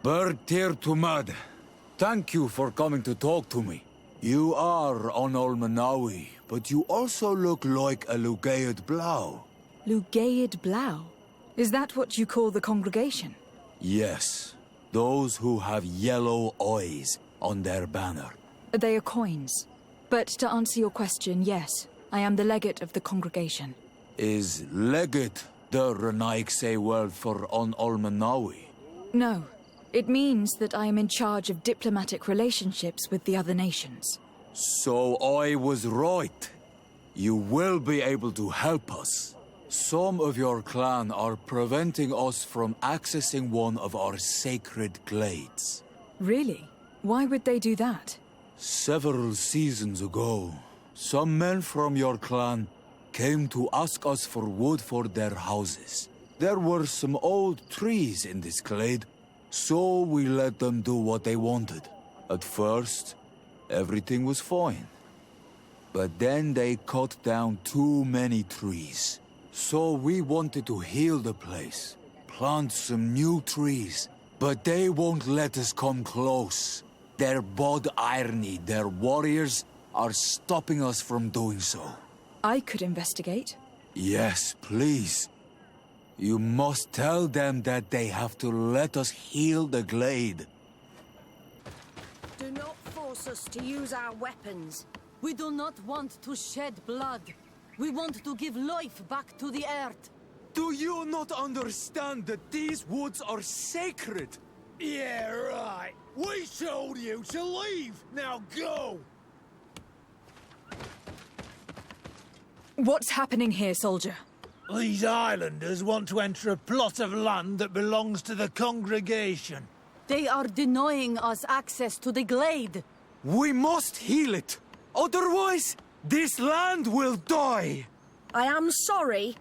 Bird tear to mud. Thank you for coming to talk to me. You are on Olmanawi, but you also look like a Glade-Vigyigidaw. Glade-Vigyigidaw? Is that what you call the congregation? Yes. Those who have yellow eyes on their banner. They are coins. But to answer your question, yes. I am the legate of the congregation. Is legate the Renaikse word for on Olmanawi? No. It means that I am in charge of diplomatic relationships with the other nations. So I was right. You will be able to help us. Some of your clan are preventing us from accessing one of our sacred glades. Really? Why would they do that? Several seasons ago, some men from your clan came to ask us for wood for their houses. There were some old trees in this glade, so we let them do what they wanted. At first, everything was fine. But then they cut down too many trees. So we wanted to heal the place, plant some new trees, but they won't let us come close. Their bod irony, their warriors, are stopping us from doing so. I could investigate. Yes, please. You must tell them that they have to let us heal the glade. Do not force us to use our weapons. We do not want to shed blood. We want to give life back to the earth. Do you not understand that these woods are sacred? Yeah, right. We told you to leave. Now go! What's happening here, soldier? These islanders want to enter a plot of land that belongs to the congregation. They are denying us access to the glade. We must heal it. Otherwise, this land will die. I am sorry,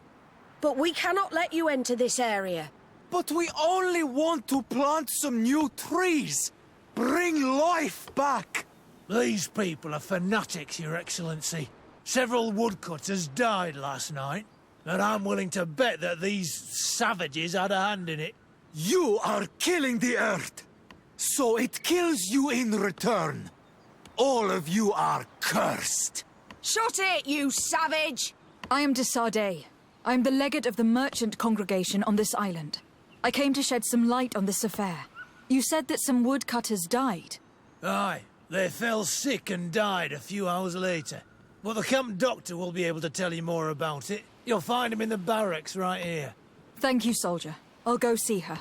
but we cannot let you enter this area. But we only want to plant some new trees. Bring life back. These people are fanatics, Your Excellency. Several woodcutters died last night, and I'm willing to bet that these savages had a hand in it. You are killing the earth, so it kills you in return. All of you are cursed. Shut it, you savage! I am de Sardet. I am the legate of the merchant congregation on this island. I came to shed some light on this affair. You said that some woodcutters died. Aye, they fell sick and died a few hours later. But the camp doctor will be able to tell you more about it. You'll find him in the barracks right here. Thank you, soldier. I'll go see her.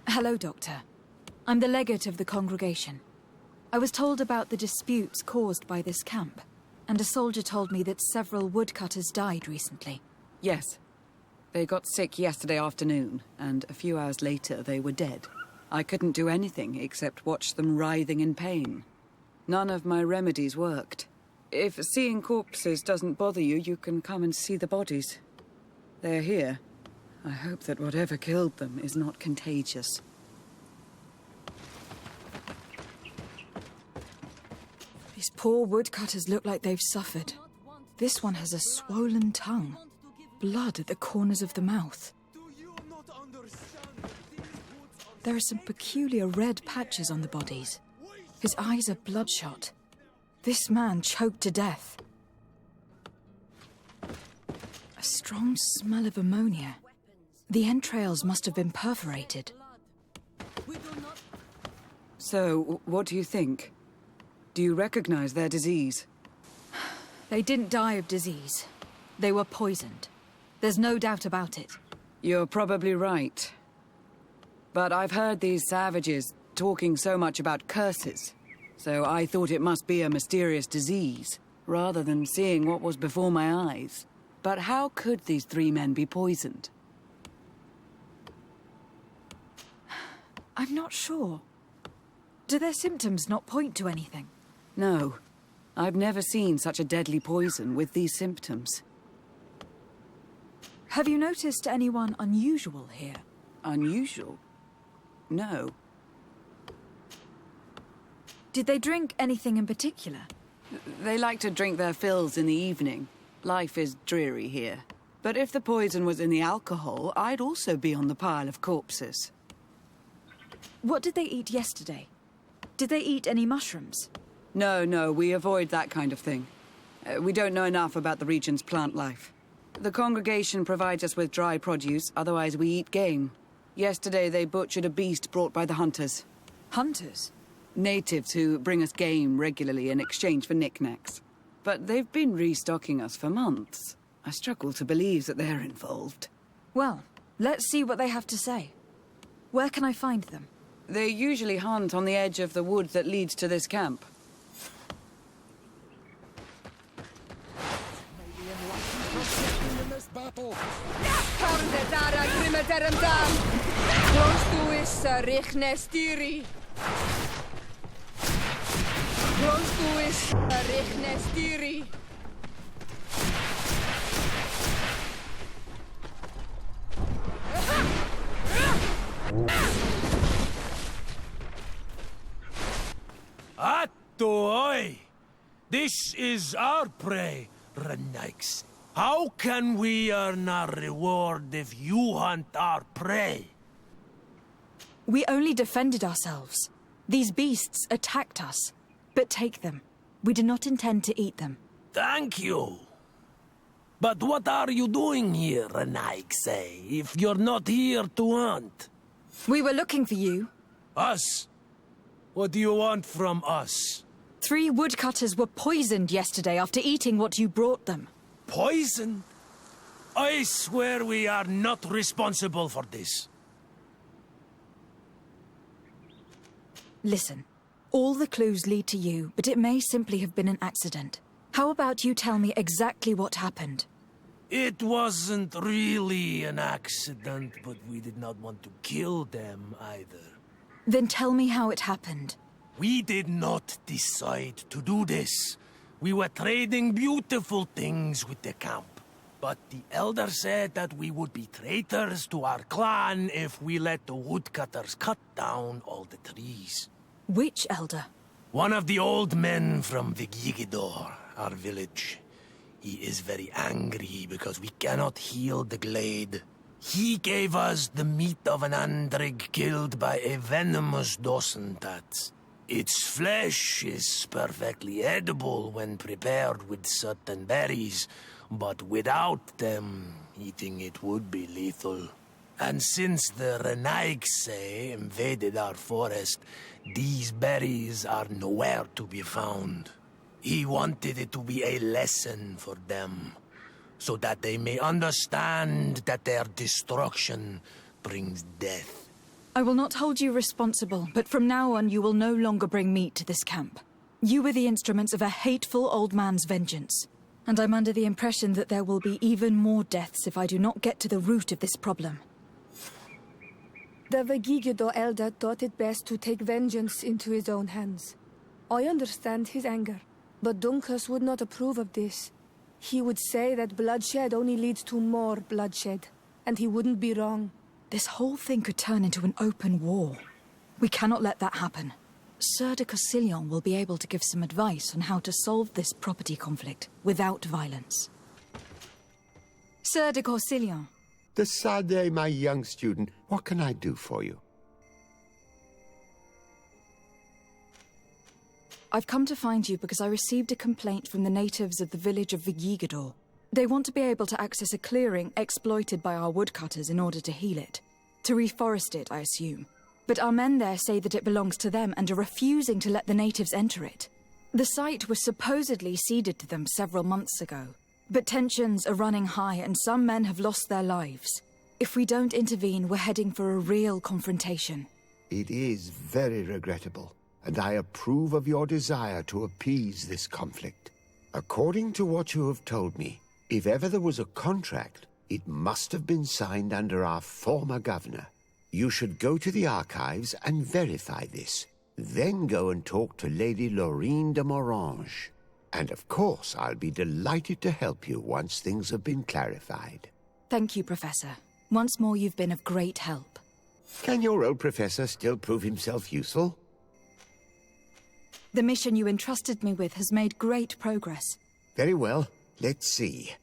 Hello, Doctor. I'm the legate of the congregation. I was told about the disputes caused by this camp, and a soldier told me that several woodcutters died recently. Yes. They got sick yesterday afternoon, and a few hours later they were dead. I couldn't do anything except watch them writhing in pain. None of my remedies worked. If seeing corpses doesn't bother you, you can come and see the bodies. They're here. I hope that whatever killed them is not contagious. These poor woodcutters look like they've suffered. This one has a swollen tongue. Blood at the corners of the mouth. There are some peculiar red patches on the bodies. His eyes are bloodshot. This man choked to death. A strong smell of ammonia. The entrails must have been perforated. So, what do you think? Do you recognize their disease? They didn't die of disease. They were poisoned. There's no doubt about it. You're probably right. But I've heard these savages talking so much about curses, so I thought it must be a mysterious disease, rather than seeing what was before my eyes. But how could these three men be poisoned? I'm not sure. Do their symptoms not point to anything? No. I've never seen such a deadly poison with these symptoms. Have you noticed anyone unusual here? Unusual? No. Did they drink anything in particular? They like to drink their fills in the evening. Life is dreary here. But if the poison was in the alcohol, I'd also be on the pile of corpses. What did they eat yesterday? Did they eat any mushrooms? No, we avoid that kind of thing. We don't know enough about the region's plant life. The congregation provides us with dry produce, otherwise we eat game. Yesterday they butchered a beast brought by the hunters. Hunters? Natives who bring us game regularly in exchange for knickknacks. But they've been restocking us for months. I struggle to believe that they're involved. Well, let's see what they have to say. Where can I find them? They usually hunt on the edge of the wood that leads to this camp. Oi! This is our prey, Renikes. How can we earn our reward if you hunt our prey? We only defended ourselves. These beasts attacked us. But take them. We do not intend to eat them. Thank you. But what are you doing here, Renikes, if you're not here to hunt? We were looking for you. Us? What do you want from us? 3 woodcutters were poisoned yesterday after eating what you brought them. Poison? I swear we are not responsible for this. Listen, all the clues lead to you, but it may simply have been an accident. How about you tell me exactly what happened? It wasn't really an accident, but we did not want to kill them either. Then tell me how it happened. We did not decide to do this. We were trading beautiful things with the camp. But the elder said that we would be traitors to our clan if we let the woodcutters cut down all the trees. Which elder? One of the old men from Vigyigidaw, our village. He is very angry because we cannot heal the glade. He gave us the meat of an andrig killed by a venomous Dunncan. Its flesh is perfectly edible when prepared with certain berries, but without them, eating it would be lethal. And since the Renikes invaded our forest, these berries are nowhere to be found. He wanted it to be a lesson for them, so that they may understand that their destruction brings death. I will not hold you responsible, but from now on you will no longer bring meat to this camp. You were the instruments of a hateful old man's vengeance. And I'm under the impression that there will be even more deaths if I do not get to the root of this problem. The Vigyigidaw elder thought it best to take vengeance into his own hands. I understand his anger, but Dunncan would not approve of this. He would say that bloodshed only leads to more bloodshed, and he wouldn't be wrong. This whole thing could turn into an open war. We cannot let that happen. Sir de Cossillon will be able to give some advice on how to solve this property conflict without violence. Sir de Cossillon. De Sade, my young student, what can I do for you? I've come to find you because I received a complaint from the natives of the village of Vigyigidaw. They want to be able to access a clearing exploited by our woodcutters in order to heal it. To reforest it, I assume. But our men there say that it belongs to them and are refusing to let the natives enter it. The site was supposedly ceded to them several months ago. But tensions are running high and some men have lost their lives. If we don't intervene, we're heading for a real confrontation. It is very regrettable, and I approve of your desire to appease this conflict. According to what you have told me, if ever there was a contract, it must have been signed under our former governor. You should go to the archives and verify this. Then go and talk to Lady Laurine de Morange. And of course, I'll be delighted to help you once things have been clarified. Thank you, Professor. Once more, you've been of great help. Can your old professor still prove himself useful? The mission you entrusted me with has made great progress. Very well. Let's see.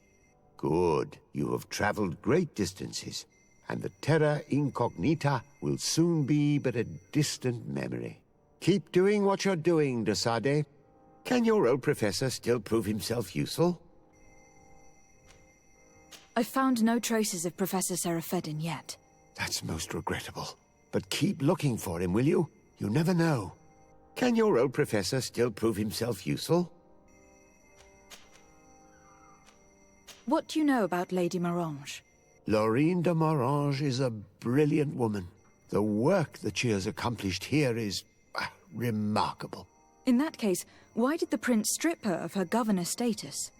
Good. You have traveled great distances, and the terra incognita will soon be but a distant memory. Keep doing what you're doing, de Sade. Can your old professor still prove himself useful? I've found no traces of Professor Seraphedin yet. That's most regrettable. But keep looking for him, will you? You never know. Can your old professor still prove himself useful? What do you know about Lady Morange? Laurine de Morange is a brilliant woman. The work that she has accomplished here is remarkable. In that case, why did the prince strip her of her governor status?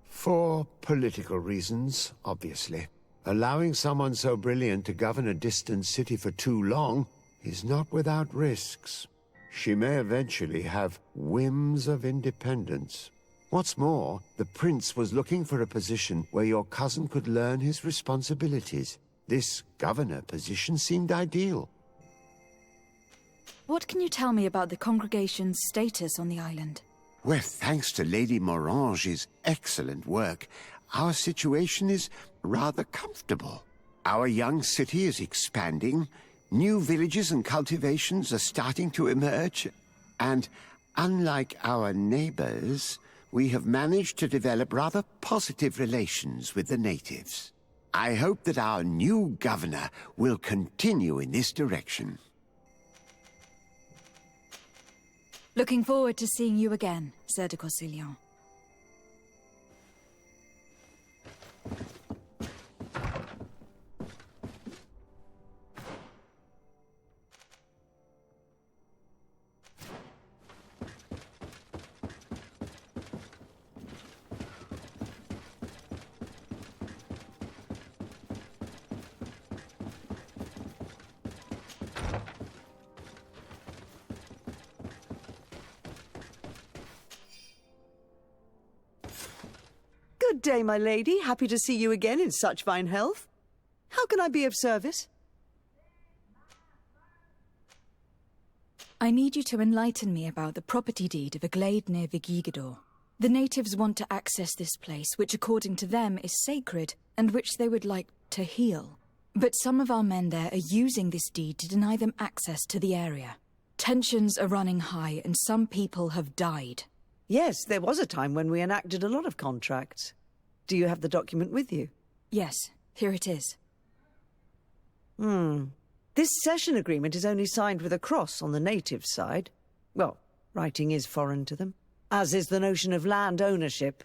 For political reasons, obviously. Allowing someone so brilliant to govern a distant city for too long is not without risks. She may eventually have whims of independence. What's more, the prince was looking for a position where your cousin could learn his responsibilities. This governor position seemed ideal. What can you tell me about the congregation's status on the island? Well, thanks to Lady Morange's excellent work, our situation is rather comfortable. Our young city is expanding, new villages and cultivations are starting to emerge, and unlike our neighbors, we have managed to develop rather positive relations with the natives. I hope that our new governor will continue in this direction. Looking forward to seeing you again, Sir de Corsillon. Good day, my lady. Happy to see you again in such fine health. How can I be of service? I need you to enlighten me about the property deed of a glade near Vigyigidaw. The natives want to access this place, which according to them is sacred, and which they would like to heal. But some of our men there are using this deed to deny them access to the area. Tensions are running high, and some people have died. Yes, there was a time when we enacted a lot of contracts. Do you have the document with you? Yes, here it is. This cession agreement is only signed with a cross on the native side. Well, writing is foreign to them, as is the notion of land ownership.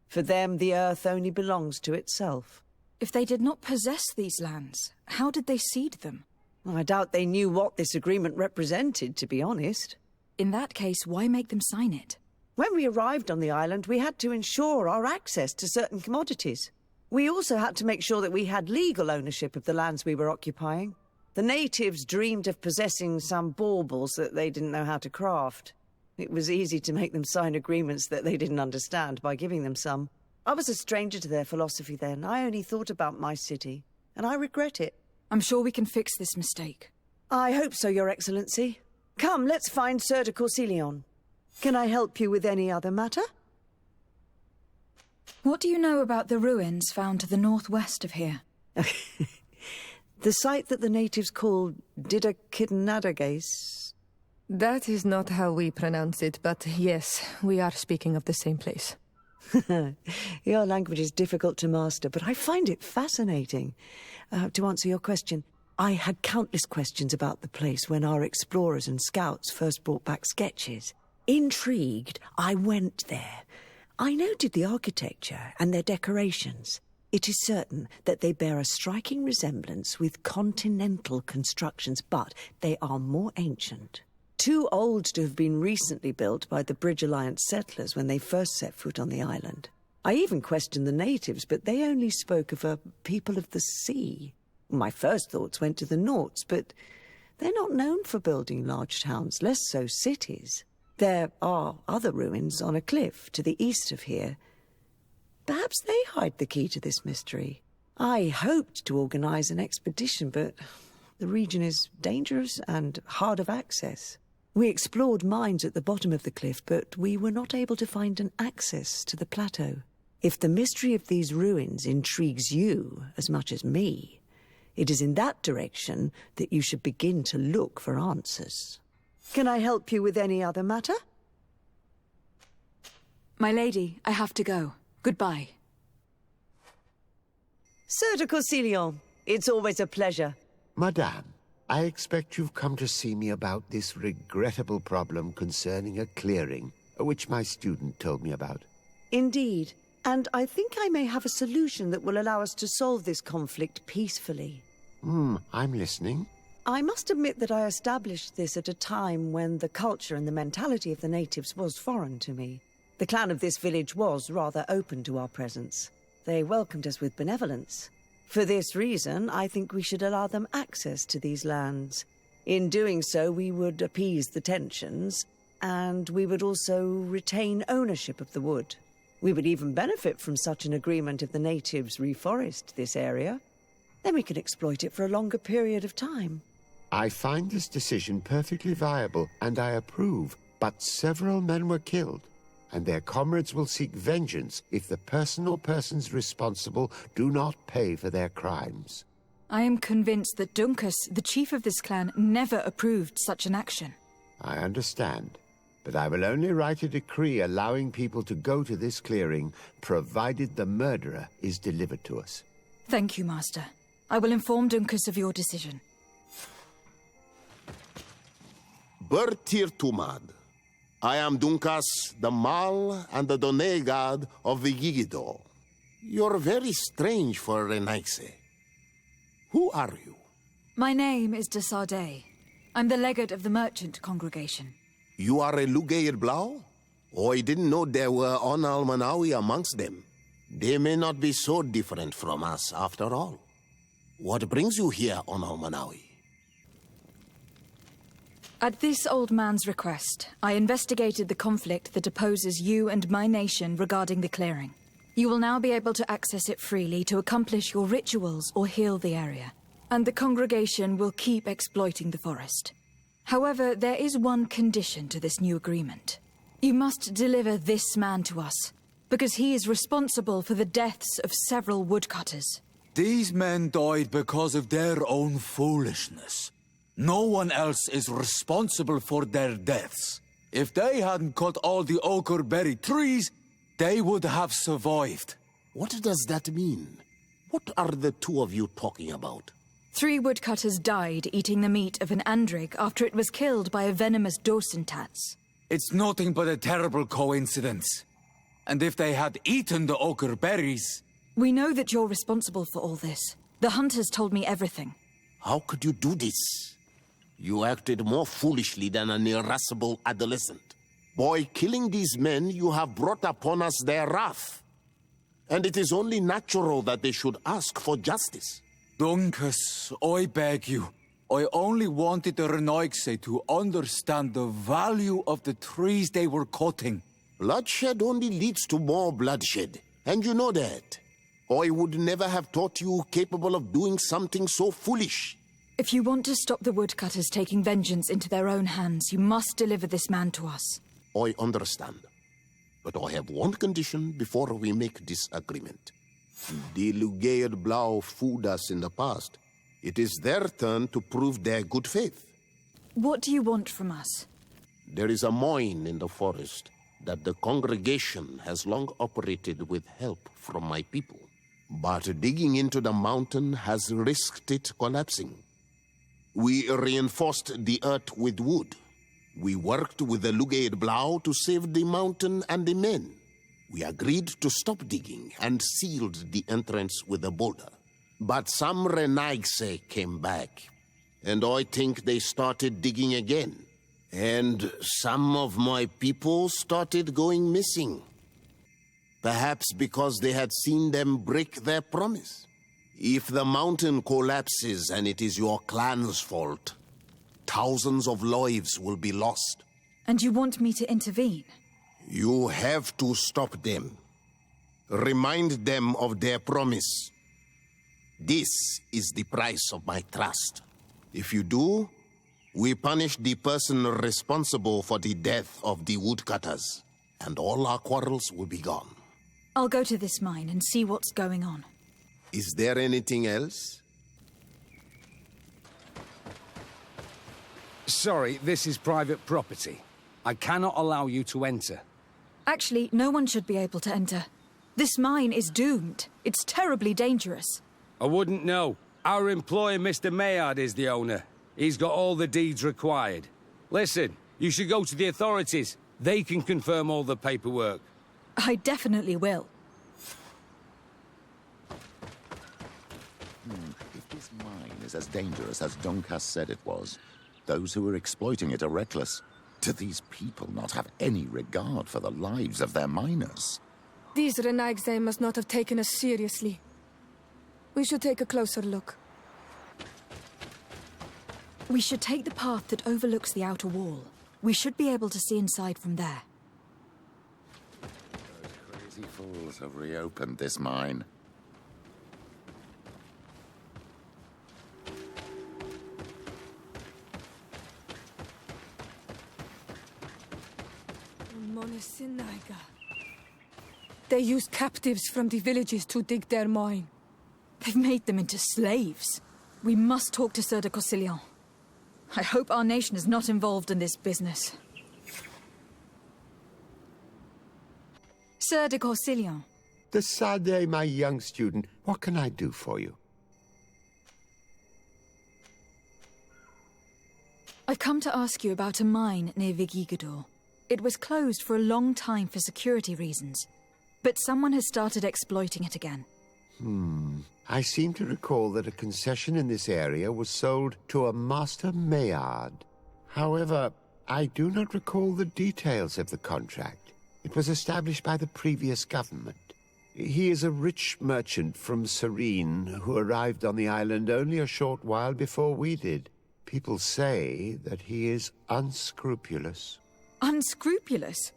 For them, the earth only belongs to itself. If they did not possess these lands, how did they cede them? I doubt they knew what this agreement represented, to be honest. In that case, why make them sign it? When we arrived on the island, we had to ensure our access to certain commodities. We also had to make sure that we had legal ownership of the lands we were occupying. The natives dreamed of possessing some baubles that they didn't know how to craft. It was easy to make them sign agreements that they didn't understand by giving them some. I was a stranger to their philosophy then. I only thought about my city, and I regret it. I'm sure we can fix this mistake. I hope so, Your Excellency. Come, let's find Sir de Corsillon. Can I help you with any other matter? What do you know about the ruins found to the northwest of here? The site that the natives call Didakidnadagase. That is not how we pronounce it, but yes, we are speaking of the same place. Your language is difficult to master, but I find it fascinating. To answer your question, I had countless questions about the place when our explorers and scouts first brought back sketches. Intrigued, I went there. I noted the architecture and their decorations. It is certain that they bear a striking resemblance with continental constructions, but they are more ancient. Too old to have been recently built by the Bridge Alliance settlers when they first set foot on the island. I even questioned the natives, but they only spoke of a people of the sea. My first thoughts went to the Nauts, but they're not known for building large towns, less so cities. There are other ruins on a cliff to the east of here. Perhaps they hide the key to this mystery. I hoped to organize an expedition, but the region is dangerous and hard of access. We explored mines at the bottom of the cliff, but we were not able to find an access to the plateau. If the mystery of these ruins intrigues you as much as me, it is in that direction that you should begin to look for answers. Can I help you with any other matter? My lady, I have to go. Goodbye. Sir de Corsilion, it's always a pleasure. Madame, I expect you've come to see me about this regrettable problem concerning a clearing, which my student told me about. Indeed, and I think I may have a solution that will allow us to solve this conflict peacefully. I'm listening. I must admit that I established this at a time when the culture and the mentality of the natives was foreign to me. The clan of this village was rather open to our presence. They welcomed us with benevolence. For this reason, I think we should allow them access to these lands. In doing so, we would appease the tensions, and we would also retain ownership of the wood. We would even benefit from such an agreement if the natives reforest this area. Then we can exploit it for a longer period of time. I find this decision perfectly viable, and I approve, but several men were killed, and their comrades will seek vengeance if the person or persons responsible do not pay for their crimes. I am convinced that Duncus, the chief of this clan, never approved such an action. I understand, but I will only write a decree allowing people to go to this clearing, provided the murderer is delivered to us. Thank you, Master. I will inform Duncus of your decision. Bertir Tumad. I am Duncas, the Mal and the Done god of Vigyigidaw. You're very strange for Renaise. Who are you? My name is de Sardet. I'm the legate of the merchant congregation. You are a Lugaid Blau? Oh, I didn't know there were Onal Manawi amongst them. They may not be so different from us after all. What brings you here, Onal Manawi? At this old man's request, I investigated the conflict that opposes you and my nation regarding the clearing. You will now be able to access it freely to accomplish your rituals or heal the area. And the congregation will keep exploiting the forest. However, there is one condition to this new agreement. You must deliver this man to us, because he is responsible for the deaths of several woodcutters. These men died because of their own foolishness. No one else is responsible for their deaths. If they hadn't cut all the oakerberry trees, they would have survived. What does that mean? What are the two of you talking about? 3 woodcutters died eating the meat of an andrig after it was killed by a venomous dosentats. It's nothing but a terrible coincidence. And if they had eaten the oakerberries... We know that you're responsible for all this. The hunters told me everything. How could you do this? You acted more foolishly than an irascible adolescent. By killing these men, you have brought upon us their wrath. And it is only natural that they should ask for justice. Duncus, I beg you. I only wanted the Renaigse to understand the value of the trees they were cutting. Bloodshed only leads to more bloodshed, and you know that. I would never have thought you capable of doing something so foolish. If you want to stop the woodcutters taking vengeance into their own hands, you must deliver this man to us. I understand. But I have one condition before we make this agreement. The Lugaid Blau fooled us in the past. It is their turn to prove their good faith. What do you want from us? There is a mine in the forest that the congregation has long operated with help from my people. But digging into the mountain has risked it collapsing. We reinforced the earth with wood. We worked with the Lugaid Blau to save the mountain and the men. We agreed to stop digging and sealed the entrance with a boulder. But some Renaigse came back, and I think they started digging again. And some of my people started going missing. Perhaps because they had seen them break their promise. If the mountain collapses and it is your clan's fault, thousands of lives will be lost. And you want me to intervene? You have to stop them. Remind them of their promise. This is the price of my trust. If you do, we punish the person responsible for the death of the woodcutters, and all our quarrels will be gone. I'll go to this mine and see what's going on. Is there anything else? Sorry, this is private property. I cannot allow you to enter. Actually, no one should be able to enter. This mine is doomed. It's terribly dangerous. I wouldn't know. Our employer, Mr. Maillard, is the owner. He's got all the deeds required. Listen, you should go to the authorities. They can confirm all the paperwork. I definitely will. If this mine is as dangerous as Dunncan said it was, those who are exploiting it are reckless. Do these people not have any regard for the lives of their miners? These Renagse must not have taken us seriously. We should take a closer look. We should take the path that overlooks the outer wall. We should be able to see inside from there. Those crazy fools have reopened this mine. They use captives from the villages to dig their mine. They've made them into slaves. We must talk to Sir de Cossillon. I hope our nation is not involved in this business. Sir de Cossillon. Sade, my young student, what can I do for you? I've come to ask you about a mine near Vigyigidaw. It was closed for a long time for security reasons, but someone has started exploiting it again. I seem to recall that a concession in this area was sold to a Master Maillard. However, I do not recall the details of the contract. It was established by the previous government. He is a rich merchant from Serene who arrived on the island only a short while before we did. People say that he is unscrupulous. Unscrupulous?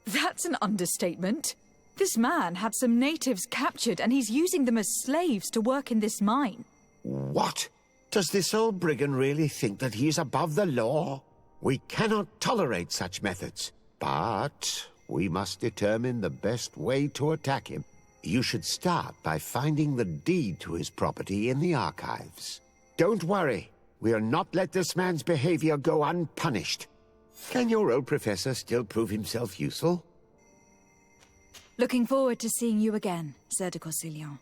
That's an understatement. This man had some natives captured and he's using them as slaves to work in this mine. What? Does this old brigand really think that he is above the law? We cannot tolerate such methods, but we must determine the best way to attack him. You should start by finding the deed to his property in the archives. Don't worry, we'll not let this man's behavior go unpunished. Can your old professor still prove himself useful? Looking forward to seeing you again, Sir de Cossillon.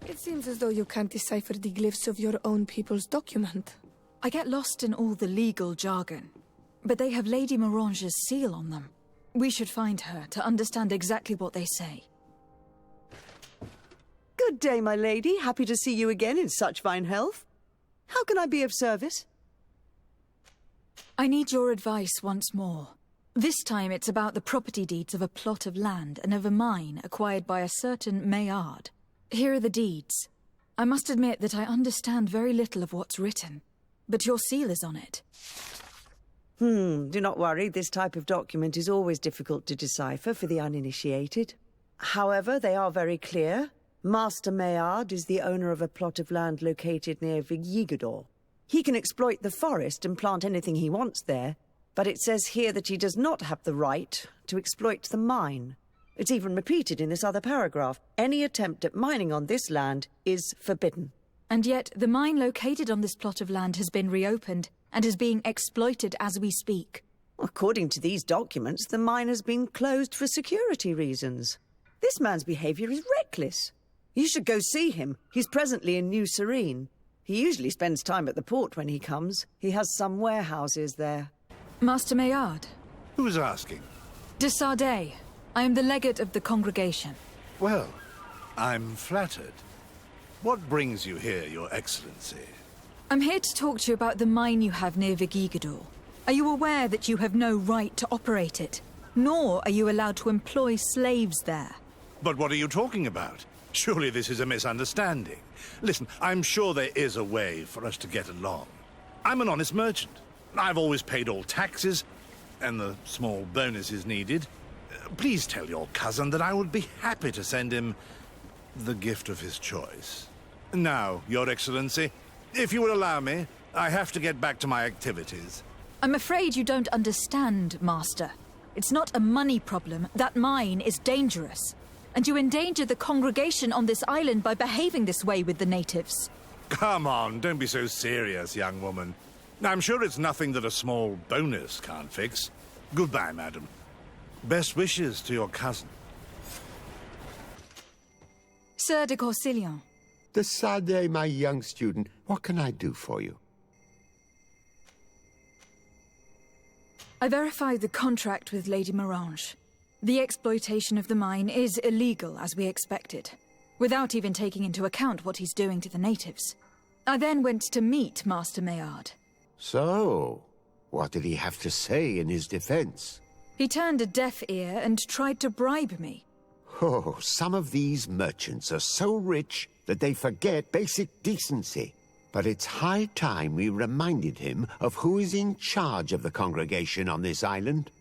It seems as though you can't decipher the glyphs of your own people's document. I get lost in all the legal jargon, but they have Lady Morange's seal on them. We should find her to understand exactly what they say. Good day, my lady. Happy to see you again in such fine health. How can I be of service? I need your advice once more. This time it's about the property deeds of a plot of land and of a mine acquired by a certain Maillard. Here are the deeds. I must admit that I understand very little of what's written, but your seal is on it. Do not worry. This type of document is always difficult to decipher for the uninitiated. However, they are very clear. Master Maillard is the owner of a plot of land located near Vigyigidaw. He can exploit the forest and plant anything he wants there, but it says here that he does not have the right to exploit the mine. It's even repeated in this other paragraph. Any attempt at mining on this land is forbidden. And yet, the mine located on this plot of land has been reopened and is being exploited as we speak. According to these documents, the mine has been closed for security reasons. This man's behavior is reckless. You should go see him. He's presently in New Serene. He usually spends time at the port when he comes. He has some warehouses there. Master Maillard. Who's asking? De Sade. I am the legate of the congregation. Well, I'm flattered. What brings you here, Your Excellency? I'm here to talk to you about the mine you have near Vigyigidaw. Are you aware that you have no right to operate it? Nor are you allowed to employ slaves there. But what are you talking about? Surely this is a misunderstanding. Listen, I'm sure there is a way for us to get along. I'm an honest merchant. I've always paid all taxes, and the small bonuses needed. Please tell your cousin that I would be happy to send him the gift of his choice. Now, Your Excellency, if you will allow me, I have to get back to my activities. I'm afraid you don't understand, Master. It's not a money problem. That mine is dangerous. And you endanger the congregation on this island by behaving this way with the natives. Come on, don't be so serious, young woman. I'm sure it's nothing that a small bonus can't fix. Goodbye, madam. Best wishes to your cousin. Sir de Corsillon. The Sade, my young student. What can I do for you? I verified the contract with Lady Morange. The exploitation of the mine is illegal, as we expected, without even taking into account what he's doing to the natives. I then went to meet Master Maillard. So, what did he have to say in his defense? He turned a deaf ear and tried to bribe me. Oh, some of these merchants are so rich that they forget basic decency. But it's high time we reminded him of who is in charge of the congregation on this island.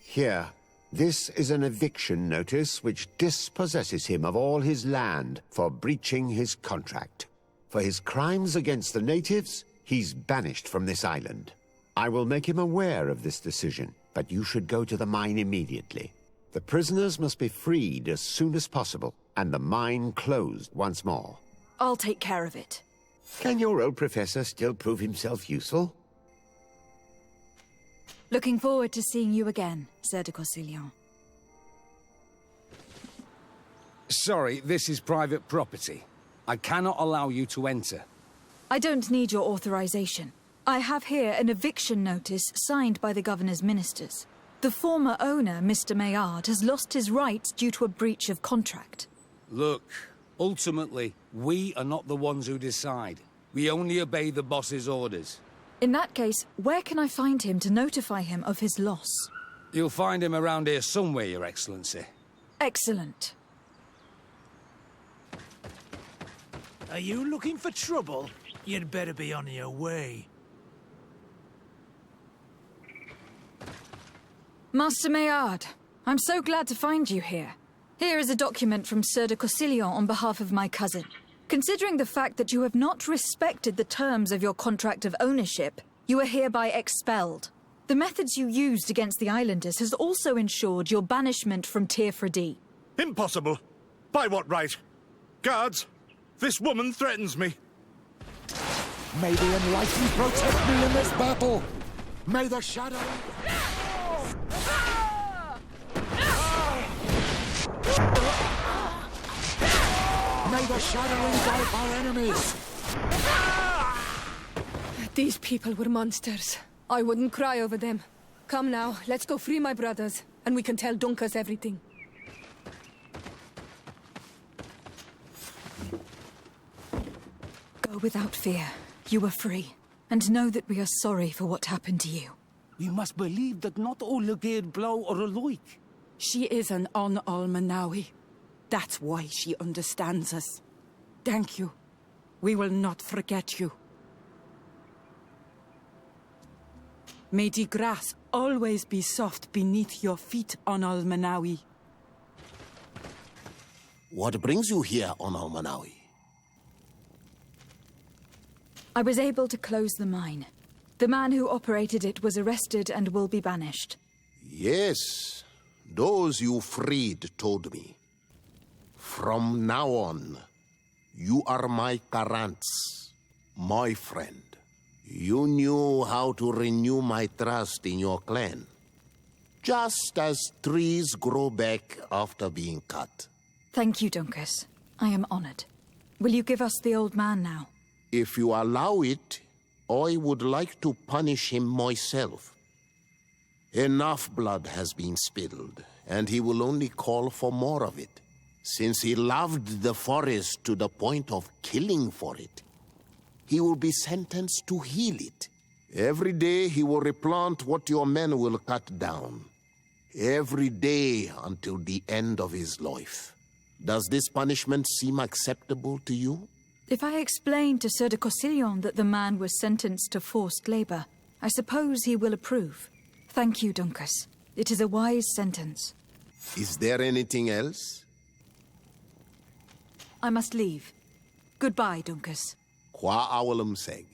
Here, this is an eviction notice which dispossesses him of all his land for breaching his contract. For his crimes against the natives, he's banished from this island. I will make him aware of this decision, but you should go to the mine immediately. The prisoners must be freed as soon as possible, and the mine closed once more. I'll take care of it. Can your old professor still prove himself useful? Looking forward to seeing you again, Sir de Corsillon. Sorry, this is private property. I cannot allow you to enter. I don't need your authorization. I have here an eviction notice signed by the governor's ministers. The former owner, Mr. Maillard, has lost his rights due to a breach of contract. Look, ultimately, we are not the ones who decide. We only obey the boss's orders. In that case, where can I find him to notify him of his loss? You'll find him around here somewhere, Your Excellency. Excellent. Are you looking for trouble? You'd better be on your way. Master Maillard, I'm so glad to find you here. Here is a document from Sir de Corsillon on behalf of my cousin. Considering the fact that you have not respected the terms of your contract of ownership, you are hereby expelled. The methods you used against the islanders has also ensured your banishment from Tirfredi. Impossible! By what right? Guards, this woman threatens me. May the Enlightened protect me in this battle! May the shadow... May the shadow engulf our enemies! These people were monsters. I wouldn't cry over them. Come now, let's go free my brothers, and we can tell Duncas everything. Go without fear. You are free. And know that we are sorry for what happened to you. We must believe that not all Glade Vigyigidaw are alike. She is an Almanawi. That's why she understands us. Thank you. We will not forget you. May the grass always be soft beneath your feet, on Almanawi. What brings you here on Almanawi? I was able to close the mine. The man who operated it was arrested and will be banished. Yes, those you freed told me. From now on, you are my Karants, my friend. You knew how to renew my trust in your clan. Just as trees grow back after being cut. Thank you, Duncas. I am honored. Will you give us the old man now? If you allow it, I would like to punish him myself. Enough blood has been spilled, and he will only call for more of it. Since he loved the forest to the point of killing for it, he will be sentenced to heal it. Every day he will replant what your men will cut down. Every day until the end of his life. Does this punishment seem acceptable to you? If I explain to Sir de Corsillon that the man was sentenced to forced labor, I suppose he will approve. Thank you, Duncas. It is a wise sentence. Is there anything else? I must leave. Goodbye, Duncas. Qua awalum seg.